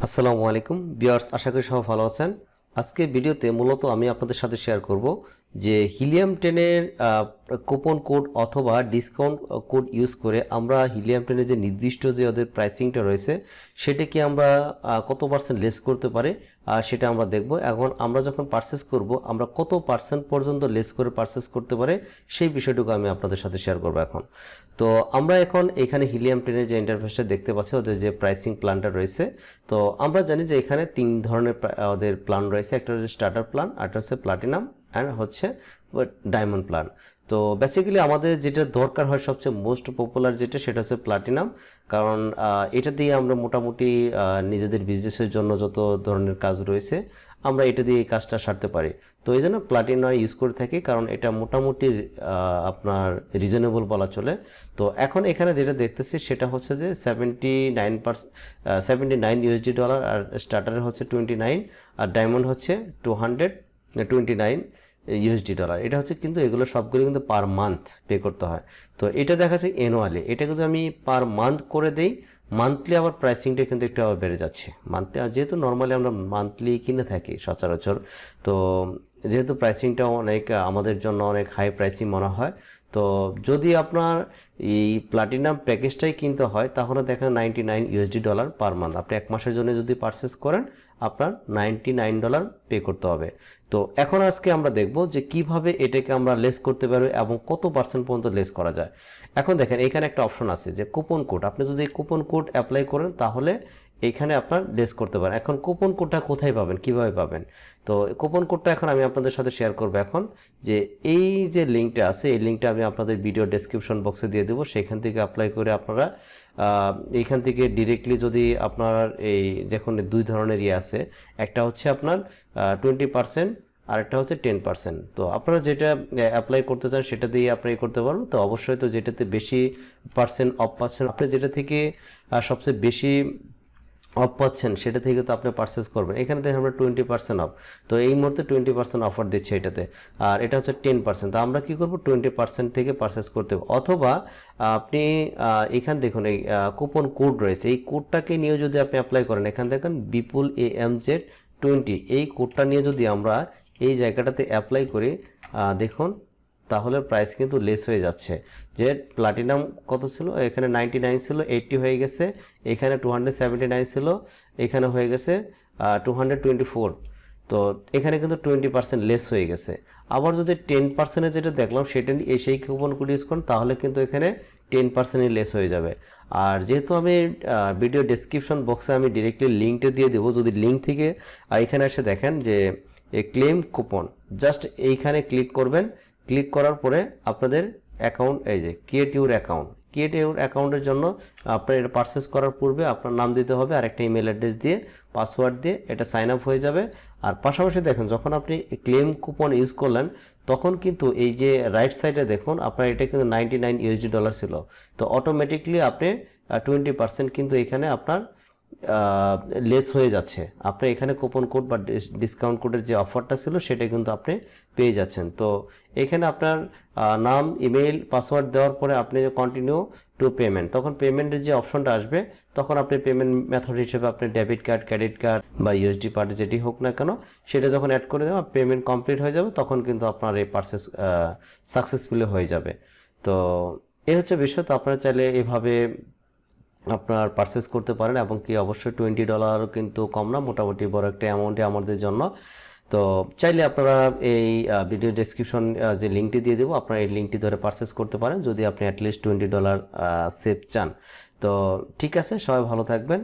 আসসালামু আলাইকুম ভিউয়ার্স, আশা করি সবাই ভালো আছেন। আজকে ভিডিওতে মূলত আমি আপনাদের সাথে শেয়ার করব যে হিলিয়াম 10 এর কুপন কোড অথবা ডিসকাউন্ট কোড ইউজ করে আমরা হিলিয়াম 10 এর যে নির্দিষ্ট যে ওদের প্রাইসিংটা রয়েছে সেটা কি আমরা কত পার্সেন্ট লেস করতে পারে সেটা আমরা দেখব। এখন আমরা যখন পারচেস করব আমরা কত পার্সেন্ট পর্যন্ত লেস করে পারচেস করতে পারে সেই বিষয়টুকু আমি আপনাদের সাথে শেয়ার করব। এখন তো আমরা এখন এখানে হিলিয়াম 10 এর যে ইন্টারফেসটা দেখতে পাচ্ছি, ওদের যে প্রাইসিং প্ল্যানটা রয়েছে, তো আমরা জানি যে এখানে তিন ধরনের ওদের প্ল্যান রয়েছে। একটা হচ্ছে স্টার্টার প্ল্যান, একটা হচ্ছে প্লাটিনাম অ্যান্ড হচ্ছে ডায়মন্ড প্ল্যান। তো বেসিক্যালি আমাদের যেটা দরকার হয় সবচেয়ে মোস্ট পপুলার যেটা, সেটা হচ্ছে প্লাটিনাম। কারণ এটা দিয়ে আমরা মোটামুটি নিজেদের বিজনেসের জন্য যত ধরনের কাজ রয়েছে আমরা এটা দিয়ে এই কাজটা সারতে পারি। তো এই জন্য প্লাটিনাম ইউজ করে থাকি, কারণ এটা মোটামুটি আপনার রিজনেবল বলা চলে। তো এখন এখানে যেটা দেখতেছি সেটা হচ্ছে যে 79 ইউএসডি ডলার, আর স্টার্টারের হচ্ছে 29, আর ডায়মন্ড হচ্ছে 229 ইউএসডি ডলার। এটা হচ্ছে কিন্তু এগুলো সবগুলো কিন্তু পার মান্থ পে করতে হয়। তো এটা দেখা যাচ্ছে অ্যানুয়ালি, এটা কিন্তু আমি পার মান্থ করে দেই। মান্থলি আবার প্রাইসিংটা কিন্তু একটু আবার বেড়ে যাচ্ছে মান্থলি, যেহেতু নর্মালি আমরা মান্থলি কিনে থাকি সচরাচর। তো যেহেতু প্রাইসিংটা অনেক আমাদের জন্য অনেক হাই প্রাইসিং মনে হয়, তো যদি আপনার এই প্লাটিনাম প্যাকেজটাই কিনতে হয় তাহলে দেখেন 99 ইউএসডি ডলার পার মান্থ। আপনি এক মাসের জন্য যদি পারচেস করেন আপনার $99 পে করতে হবে। তো এখন আজকে আমরা দেখব যে কিভাবে এটাকে আমরা লেস করতে পারবো এবং কত পার্সেন্ট পর্যন্ত লেস করা যায়। এখন দেখেন এখানে একটা অপশন আছে যে কুপন কোড। আপনি যদি কুপন কোড অ্যাপ্লাই করেন তাহলে এইখানে আপনার লেস করতে পারেন। এখন কুপন কোডটা কোথায় পাবেন, কিভাবে পাবেন? তো কুপন কোডটা এখন আমি আপনাদের সাথে শেয়ার করব। এখন যে এই যে লিঙ্কটা আছে, এই লিঙ্কটা আমি আপনাদের ভিডিও ডেসক্রিপশন বক্সে দিয়ে দেবো। সেখান থেকে অ্যাপ্লাই করে আপনারা এইখান থেকে ডিরেক্টলি যদি আপনার এই যখন দুই ধরনের আছে, একটা হচ্ছে আপনার 20% আর একটা হচ্ছে 10%। তো আপনারা যেটা অ্যাপ্লাই করতে চান সেটা দিয়ে অ্যাপ্লাই করতে পারবেন। তো অবশ্যই তো যেটাতে বেশি পার্সেন্ট অফ পাচ্ছেন, আপনি যেটা থেকে সবচেয়ে বেশি অফ পাচ্ছেন সেটা থেকে তো আপনি পারচেস করবেন। এখানে দেখেন আমরা 20% অফ, তো এই মুহূর্তে 20% অফার দিচ্ছে এটাতে, আর এটা হচ্ছে 10%। তো আমরা কি করব, 20% থেকে পারচেস করতে হবে। অথবা আপনি এখান দেখুন এই কুপন কোড রয়েছে, এই কোডটাকে নিয়ে যদি আপনি অ্যাপ্লাই করেন, এখান দেখেন বিপুল AMZ20, এই কোডটা নিয়ে যদি আমরা এই জায়গাটাতে অ্যাপ্লাই করি দেখুন, তাহলে প্রাইস কিন্তু লেস হয়ে যাচ্ছে। যে প্লাটিনাম কত ছিল, এখানে 99 ছিল, 80 হয়ে গেছে। এখানে 279 ছিল, এখানে হয়ে গেছে 224। তো এখানে কিন্তু 20% লেস হয়ে গেছে। আবার যদি 10%-এর যেটা দেখলাম সেটা সেই কুপন কোড ইউজ করেন তাহলে কিন্তু এখানে 10% লেস হয়ে যাবে। আর যেহেতু আমি ভিডিও ডেসক্রিপশন বক্সে আমি ডিরেক্টলি লিঙ্কটা দিয়ে দেবো, যদি লিঙ্ক থেকে এখানে এসে দেখেন যে এই ক্লেম কুপন, জাস্ট এইখানে ক্লিক করবেন। ক্লিক করার পরে আপনাদের অ্যাকাউন্ট, এই যে ক্রিয়েট ইউর অ্যাকাউন্টের জন্য আপনার এটা পারচেস করার পূর্বে আপনার নাম দিতে হবে আর একটা ইমেল অ্যাড্রেস দিয়ে পাসওয়ার্ড দিয়ে এটা সাইন আপ হয়ে যাবে। আর পাশাপাশি দেখেন যখন আপনি ক্লেম কুপন ইউজ করলেন তখন কিন্তু এই যে রাইট সাইডে দেখুন আপনার এটা কিন্তু 99 ইউএসডি ডলার ছিল। তো অটোমেটিকলি আপনি 20% কিন্তু এখানে আপনার লেস হয়ে যাচ্ছে। আপনি এখানে কুপন কোড বা ডিসকাউন্ট কোডের যে অফারটা ছিল সেটা কিন্তু আপনি পেয়ে যাচ্ছেন। তো এখানে আপনার নাম, ইমেল, পাসওয়ার্ড দেওয়ার পরে আপনি কন্টিনিউ টু পেমেন্ট, তখন পেমেন্টের যে অপশনটা আসবে তখন আপনি পেমেন্ট মেথড হিসেবে আপনি ডেবিট কার্ড, ক্রেডিট কার্ড বা ইউএসডি কার্ড যেটি হোক না কেন সেটা যখন অ্যাড করে দেবেন, পেমেন্ট কমপ্লিট হয়ে যাবে, তখন কিন্তু আপনার এই পারচেস সাকসেসফুলি হয়ে যাবে। তো এই হচ্ছে বিষয়। তো আপনারা চাইলে এভাবে আপনার পারচেস করতে পারেন, এবং কি অবশ্যই $20 কিন্তু কম না, মোটামুটি বড় একটা অ্যামাউন্টে আমাদের জন্য। তো চাইলে আপনারা এই ভিডিও ডেসক্রিপশন যে লিঙ্কটি দিয়ে দেবো, আপনারা এই লিঙ্কটি ধরে পারচেস করতে পারেন যদি আপনি অ্যাটলিস্ট $20 সেভ চান। তো ঠিক আছে, সবাই ভালো থাকবেন।